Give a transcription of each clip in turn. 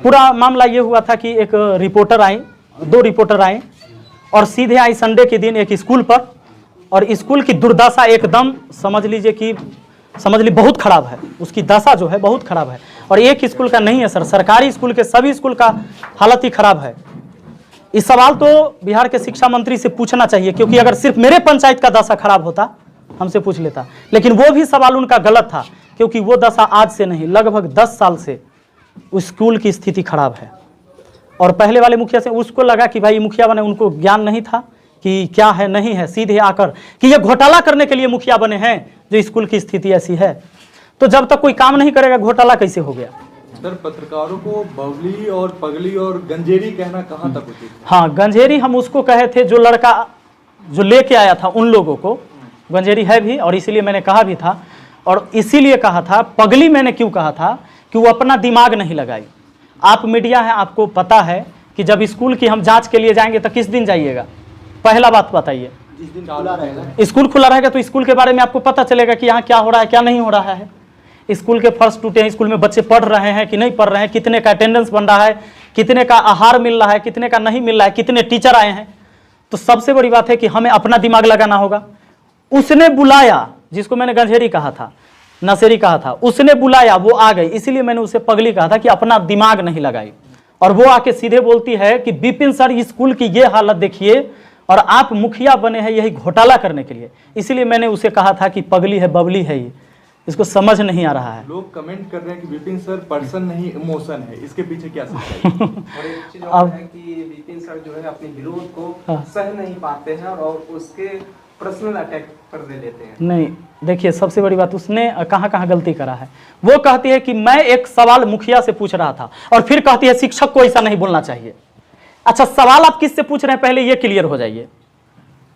पूरा मामला ये हुआ था कि एक रिपोर्टर आए, 2 रिपोर्टर आए और सीधे आई संडे के दिन एक स्कूल पर, और स्कूल की दुर्दशा एकदम समझ लीजिए बहुत खराब है, उसकी दशा जो है बहुत खराब है। और एक स्कूल का नहीं है सर, सरकारी स्कूल के सभी स्कूल का हालत ही खराब है। इस सवाल तो बिहार के शिक्षा मंत्री से पूछना चाहिए, क्योंकि अगर सिर्फ मेरे पंचायत का दशा खराब होता हमसे पूछ लेता, लेकिन वो भी सवाल उनका गलत था, क्योंकि वो दशा आज से नहीं लगभग 10 साल से उस स्कूल की स्थिति खराब है। और पहले वाले मुखिया से उसको लगा कि भाई मुखिया बने, उनको ज्ञान नहीं था कि क्या है नहीं है, सीधे आकर कि ये घोटाला करने के लिए मुखिया बने हैं जो स्कूल की स्थिति ऐसी है। तो जब तक कोई काम नहीं करेगा घोटाला कैसे हो गया? सर, पत्रकारों को बबली और पगली और गंजेरी कहना कहाँ तक उचित? हाँ, गंजेरी हम उसको कहे थे जो लड़का जो लेके आया था उन लोगों को, गंजेरी है भी, और इसीलिए मैंने कहा भी था। और इसीलिए कहा था पगली मैंने क्यों कहा था कि वो अपना दिमाग नहीं लगाई। आप मीडिया है, आपको पता है कि जब स्कूल की हम जांच के लिए जाएंगे तो किस दिन जाइएगा? पहला बात बताइए। जिस दिन खुला रहेगा। स्कूल खुला रहेगा तो स्कूल के बारे में आपको पता चलेगा कि यहाँ क्या हो रहा है क्या नहीं हो रहा है। स्कूल के फर्श टूटे हैं, स्कूल में बच्चे पढ़ रहे हैं कि नहीं पढ़ रहे हैं, कितने का अटेंडेंस बन रहा है, कितने का आहार मिल रहा है, कितने का नहीं मिल रहा है, कितने टीचर आए हैं। तो सबसे बड़ी बात है कि हमें अपना दिमाग लगाना होगा। उसने बुलाया, जिसको मैंने गंजेरी कहा था, नशेरी कहा था, उसने बुलाया, वो आ गई, इसीलिए मैंने उसे पगली कहा था कि अपना दिमाग नहीं लगाई। और वो आके सीधे बोलती है कि विपिन सर स्कूल की ये हालत देखिए और आप मुखिया बने हैं यही घोटाला करने के लिए। इसीलिए मैंने उसे कहा था कि पगली है बबली है ये, इसको समझ नहीं आ रहा है। लोग कमेंट कर रहे हैं कि विपिन सर पर्सन नहीं इमोशन है, इसके पीछे क्या सच्चाई है? और एक चीज और है कि विपिन सर जो है अपने विरोध को सह नहीं पाते हैं और उसके पर्सनल अटैक कर दे लेते हैं। नहीं, देखिए सबसे बड़ी बात उसने कहाँ कहाँ गलती करा है। वो कहती है कि मैं एक सवाल मुखिया से पूछ रहा था और फिर कहती है शिक्षक को ऐसा नहीं बोलना चाहिए। अच्छा, सवाल आप किससे पूछ रहे हैं पहले ये क्लियर हो जाइए।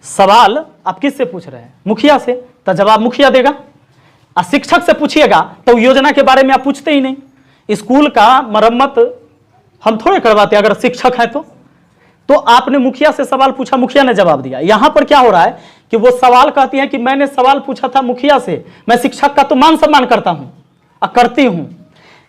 सवाल आप किससे पूछ रहे हैं? मुखिया से, तो जवाब मुखिया देगा। और शिक्षक से पूछिएगा तो योजना के बारे में आप पूछते ही नहीं। स्कूल का मरम्मत हम थोड़े करवाते अगर शिक्षक है तो आपने मुखिया से सवाल पूछा, मुखिया ने जवाब दिया। यहां पर क्या हो रहा है कि वो सवाल कहती है कि मैंने सवाल पूछा था मुखिया से, मैं शिक्षक का तो मान सम्मान करता हूं और करती हूं,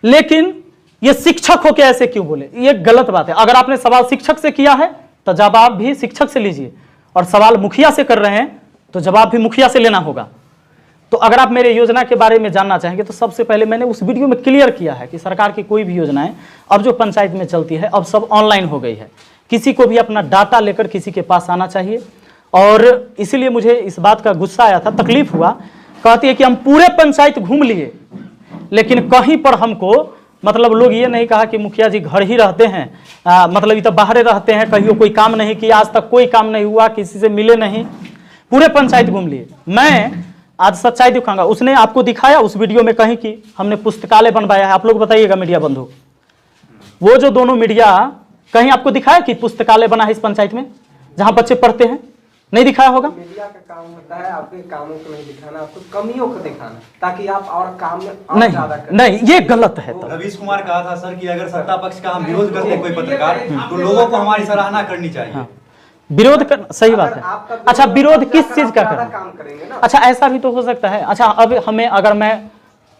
लेकिन ये शिक्षक हो के ऐसे क्यों बोले? ये गलत बात है। अगर आपने सवाल शिक्षक से किया है तो जवाब भी शिक्षक से लीजिए, और सवाल मुखिया से कर रहे हैं तो जवाब भी मुखिया से लेना होगा। तो अगर आप मेरे योजना के बारे में जानना चाहेंगे तो सबसे पहले मैंने उस वीडियो में क्लियर किया है कि सरकार की कोई भी योजनाएं अब जो पंचायत में चलती है अब सब ऑनलाइन हो गई है। किसी को भी अपना डाटा लेकर किसी के पास आना चाहिए। और इसीलिए मुझे इस बात का गुस्सा आया था, तकलीफ हुआ। कहती है कि हम पूरे पंचायत घूम लिए, लेकिन कहीं पर हमको मतलब लोग ये नहीं कहा कि मुखिया जी घर ही रहते हैं, मतलब ये तो बाहर रहते हैं, कहीं कोई काम नहीं किया, आज तक कोई काम नहीं हुआ, किसी से मिले नहीं, पूरे पंचायत घूम लिए। मैं आज सच्चाई दिखाऊंगा। उसने आपको दिखाया उस वीडियो में कहीं कि हमने पुस्तकालय बनवाया है? आप लोग बताइएगा मीडिया बंधु, वो जो दोनों मीडिया कहीं आपको दिखाया कि पुस्तकालय बना है इस पंचायत में जहां बच्चे पढ़ते हैं? नहीं दिखाया होगा। मीडिया का काम होता है आपके कामों को नहीं दिखाना, आपको कमियों को दिखाना, ताकि आप और काम में और ज्यादा करें। नहीं, ये गलत है। तो रवीश कुमार कहा था सर कि अगर सत्ता पक्ष का हम विरोध करते हैं कोई पत्रकार तो लोगों को हमारी सराहना करनी चाहिए। हाँ, विरोध कर, सही बात है। अच्छा, विरोध किस चीज का करें? अच्छा, ऐसा भी तो हो सकता है। अच्छा, अब हमें अगर मैं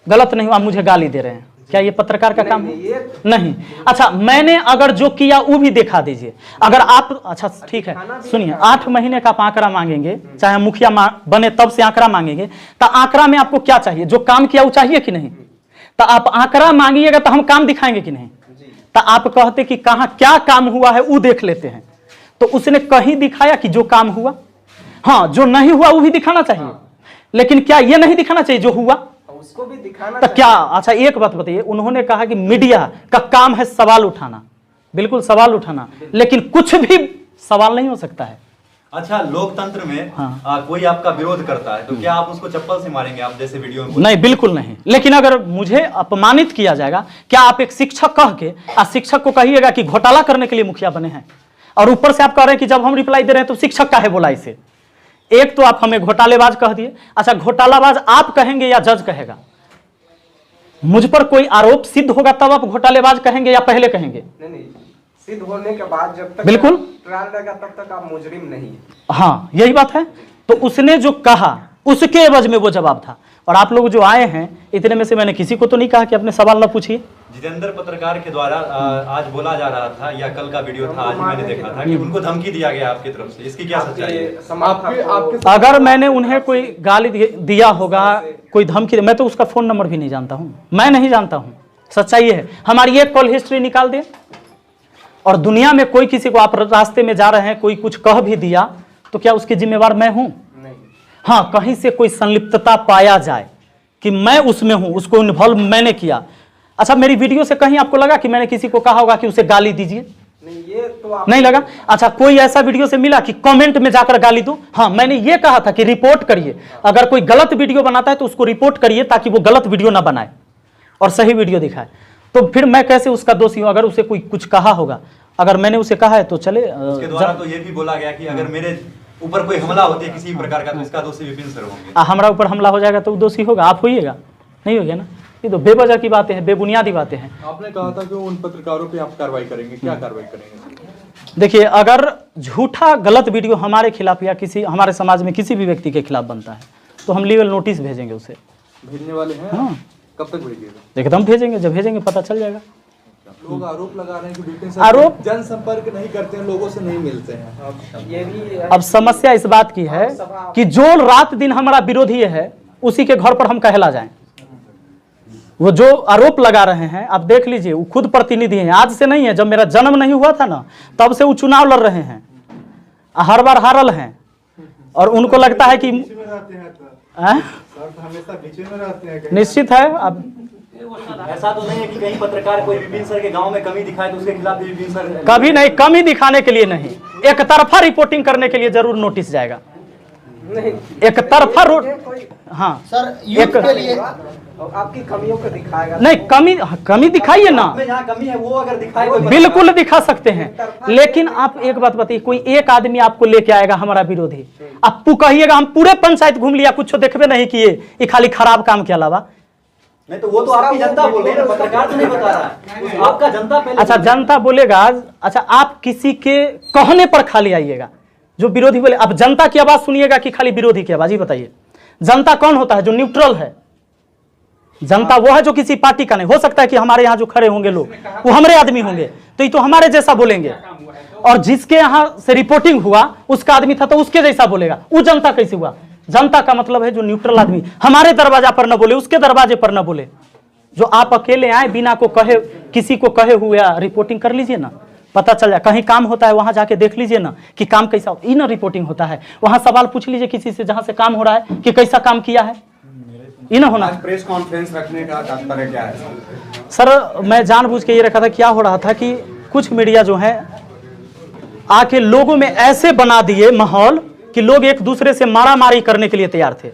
गलत नहीं हुआ, मुझे गाली दे रहे हैं, क्या ये पत्रकार का काम है? नहीं। अच्छा, मैंने अगर जो किया वो भी दिखा दीजिए। अगर आप, अच्छा ठीक है, सुनिए, 8 महीने का आप आंकड़ा मांगेंगे, चाहे मुखिया बने तब से आंकड़ा मांगेंगे, तो आंकड़ा में आपको क्या चाहिए? जो काम किया वो चाहिए कि नहीं? तो आप आंकड़ा मांगिएगा तो हम काम दिखाएंगे कि नहीं? तो आप कहते कि कहाँ क्या काम हुआ है वो देख लेते हैं, तो उसने कहीं दिखाया कि जो काम हुआ? हाँ, जो नहीं हुआ वो भी दिखाना चाहिए, लेकिन क्या ये नहीं दिखाना चाहिए जो हुआ? उसको भी दिखाना तो क्या? अच्छा, एक बात बताइए, उन्होंने कहा कि मीडिया का काम है सवाल उठाना, बिल्कुल सवाल उठाना, लेकिन कुछ भी सवाल नहीं हो सकता है। अच्छा, लोकतंत्र में कोई आपका विरोध करता है तो क्या आप उसको चप्पल से मारेंगे? आप जैसे वीडियो में नहीं, बिल्कुल नहीं। लेकिन अगर मुझे अपमानित किया जाएगा, क्या आप एक शिक्षक कह के शिक्षक को कहिएगा कि घोटाला करने के लिए मुखिया बने हैं, और ऊपर से आप कह रहे हैं कि जब हम रिप्लाई दे रहे हैं तो शिक्षक काहे बोला इसे? एक तो आप हमें घोटालेबाज कह दिए। अच्छा, घोटालाबाज आप कहेंगे या जज कहेगा? मुझ पर कोई आरोप सिद्ध होगा तब आप घोटालेबाज कहेंगे या पहले कहेंगे? नहीं, सिद्ध होने के बाद जब तक बिल्कुल ट्रायल रहेगा तब तक आप मुजरिम नहीं है। हाँ, यही बात है। तो उसने जो कहा उसके एवज में वो जवाब था, और आप लोग जो आए हैं इतने में से मैंने किसी को तो नहीं कहा कि अपने सवाल ना पूछिए। जितेंद्र पत्रकार के द्वारा आज बोला जा रहा था, या कल का वीडियो था, आज मैंने देखा था कि उनको धमकी दिया गया आपकी तरफ से, इसकी क्या सच्चाई है? अगर मैंने उन्हें कोई गाली दिया होगा, कोई धमकी, मैं तो उसका फोन नंबर भी नहीं जानता हूँ, मैं नहीं जानता हूँ। सच्चाई है, हमारी एक कॉल हिस्ट्री निकाल दे, और दुनिया में कोई किसी को, आप रास्ते में जा रहे हैं कोई कुछ कह भी दिया तो क्या उसके जिम्मेवार मैं हूं? हाँ, कहीं से कोई संलिप्तता पाया जाए कि मैं उसमें हूं, उसको इन्वॉल्व मैंने किया। अच्छा, मेरी वीडियो से कहीं आपको लगा कि मैंने किसी को कहा होगा कि उसे गाली दीजिए? नहीं, ये तो आप नहीं लगा। अच्छा, कोई ऐसा वीडियो से मिला कि कमेंट में जाकर गाली दो? हाँ, मैंने ये कहा था कि रिपोर्ट करिए, अगर कोई गलत वीडियो बनाता है तो उसको रिपोर्ट करिए ताकि वो गलत वीडियो ना बनाए और सही वीडियो दिखाए। तो फिर मैं कैसे उसका दोषी हूं? अगर उसे कोई कुछ कहा होगा, अगर मैंने उसे कहा है तो चले। उसके द्वारा तो ये भी बोला गया कि अगर मेरे ऊपर कोई हमला होती है किसी प्रकार का तो इसका दोषी विपिन सर होंगे। हमारा ऊपर हमला हो जाएगा तो दोषी होगा, आप होइएगा? नहीं होगा ना। ये तो बेवजह की बातें हैं, बेबुनियादी बातें हैं। आपने कहा था कि उन पत्रकारों पे आप कार्रवाई करेंगे, क्या कार्रवाई करेंगे? देखिए, अगर झूठा गलत वीडियो हमारे खिलाफ या किसी हमारे समाज में किसी भी व्यक्ति के खिलाफ बनता है तो हम लीगल नोटिस भेजेंगे उसे। भेजने वाले हैं? हाँ। कब तक भेजिएगा? एकदम भेजेंगे, जब भेजेंगे पता चल जाएगा। लोग आरोप लगा रहे हैं कि विपिन सर आरोप जनसंपर्क नहीं करते हैं, लोगों से नहीं मिलते हैं। ये भी अब समस्या इस बात की है कि जो रात दिन हमारा विरोधी है उसी के घर पर हम कहला जाएं। वो जो आरोप लगा रहे हैं, आप देख लीजिए, वो खुद प्रतिनिधि हैं, आज से नहीं है, जब मेरा जन्म नहीं हुआ था ना तब से वो चुनाव लड़ रहे हैं, हर बार हारल हैं, और उनको लगता है कि निश्चित है। अब ऐसा तो नहीं है कि कहीं पत्रकार कोई विपिन सर के गांव में कमी दिखाए तो उसके खिलाफ भी विपिन सर कभी नहीं, कमी दिखाने के लिए नहीं, एक तरफा रिपोर्टिंग करने के लिए जरूर नोटिस जाएगा। नहीं, एक तरफा हाँ सर, यूथ के लिए आपकी कमियों को दिखाएगा। नहीं, कमी दिखाइए ना, जहाँ कमी है वो अगर दिखाए बिल्कुल दिखा सकते हैं, लेकिन आप एक बात बताइए, कोई एक आदमी आपको लेके आएगा हमारा विरोधी, आप कहिएगा हम पूरे पंचायत घूम लिया, कुछ देखबे नहीं किए, ये खाली खराब काम के अलावा। नहीं तो वो तो आपकी जनता बोल रही है, पत्रकार तो नहीं बता रहा है, आपका जनता पहले। अच्छा, जनता बोलेगा। अच्छा, आप किसी के कहने पर खाली आइएगा, जो विरोधी बोले, अब जनता की आवाज सुनिएगा कि खाली विरोधी की आवाज? ही बताइए, जनता कौन होता है? जो न्यूट्रल है। जनता वो है जो किसी पार्टी का नहीं। हो सकता है कि हमारे यहाँ जो खड़े होंगे लोग वो हमारे आदमी होंगे, तो ये तो हमारे जैसा बोलेंगे, और जिसके यहाँ से रिपोर्टिंग हुआ उसका आदमी था तो उसके जैसा बोलेगा। वो जनता कैसे हुआ? जनता का मतलब है जो न्यूट्रल आदमी, हमारे दरवाजा पर न बोले, उसके दरवाजे पर न बोले। जो आप अकेले आए बिना को कहे, किसी को कहे हुए रिपोर्टिंग कर लीजिए ना, पता चल जाए। कहीं काम होता है वहां जाके देख लीजिए ना कि काम कैसा होता है, ना रिपोर्टिंग होता है। वहां सवाल पूछ लीजिए किसी से जहां से काम हो रहा है कि कैसा काम किया है, ये ना होना। प्रेस कॉन्फ्रेंस रखने का तात्पर्य क्या है? सर, मैं जानबूझ के ये रखा था, क्या हो रहा था कि कुछ मीडिया जो है आके लोगों में ऐसे बना दिए माहौल कि लोग एक दूसरे से मारामारी करने के लिए तैयार थे।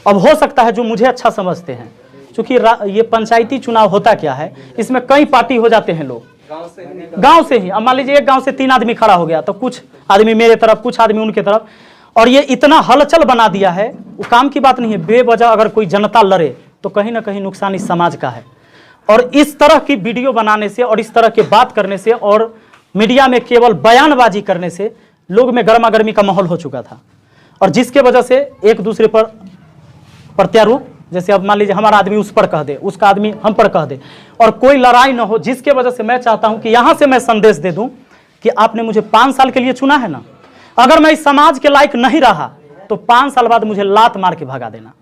अब हो सकता है जो मुझे अच्छा समझते हैं, क्योंकि ये पंचायती चुनाव होता क्या है, इसमें कई पार्टी हो जाते हैं लोग गांव से ही। अब मान लीजिए एक गांव से 3 आदमी खड़ा हो गया तो कुछ आदमी मेरे तरफ, कुछ आदमी उनके तरफ, और ये इतना हलचल बना दिया है। वो काम की बात नहीं है, बेवजह अगर कोई जनता लड़े तो कहीं ना कहीं नुकसान इस समाज का है। और इस तरह की वीडियो बनाने से और इस तरह के बात करने से और मीडिया में केवल बयानबाजी करने से लोग में गर्मा गर्मी का माहौल हो चुका था, और जिसके वजह से एक दूसरे पर प्रत्यारोप, जैसे अब मान लीजिए हमारा आदमी उस पर कह दे, उसका आदमी हम पर कह दे, और कोई लड़ाई ना हो, जिसके वजह से मैं चाहता हूं कि यहां से मैं संदेश दे दूं कि आपने मुझे 5 साल के लिए चुना है ना, अगर मैं इस समाज के लायक नहीं रहा तो 5 साल बाद मुझे लात मार के भगा देना।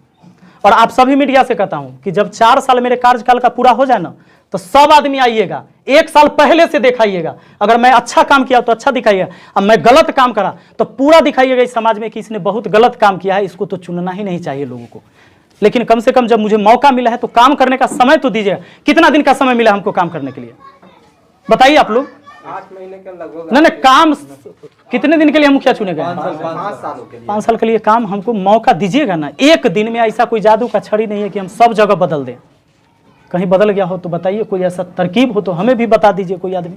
और आप सभी मीडिया से कहता हूं कि जब 4 साल मेरे कार्यकाल का पूरा हो जाए ना तो सब आदमी आइएगा, 1 साल पहले से दिखाइएगा। अगर मैं अच्छा काम किया तो अच्छा दिखाइएगा, अब मैं गलत काम करा तो पूरा दिखाइएगा इस समाज में कि इसने बहुत गलत काम किया है, इसको तो चुनना ही नहीं चाहिए लोगों को। लेकिन कम से कम जब मुझे मौका मिला है तो काम करने का समय तो दीजिएगा। कितना दिन का समय मिला हमको काम करने के लिए, बताइए आप लोग? 8 महीने के लगभग। नहीं, काम कितने दिन के लिए मुखिया चुने गए? 5 सालों के लिए। 5 साल के लिए काम हमको मौका दीजिएगा ना। एक दिन में ऐसा कोई जादू का छड़ी नहीं है कि हम सब जगह बदल दें। कहीं बदल गया हो तो बताइए, कोई ऐसा तरकीब हो तो हमें भी बता दीजिए कोई आदमी।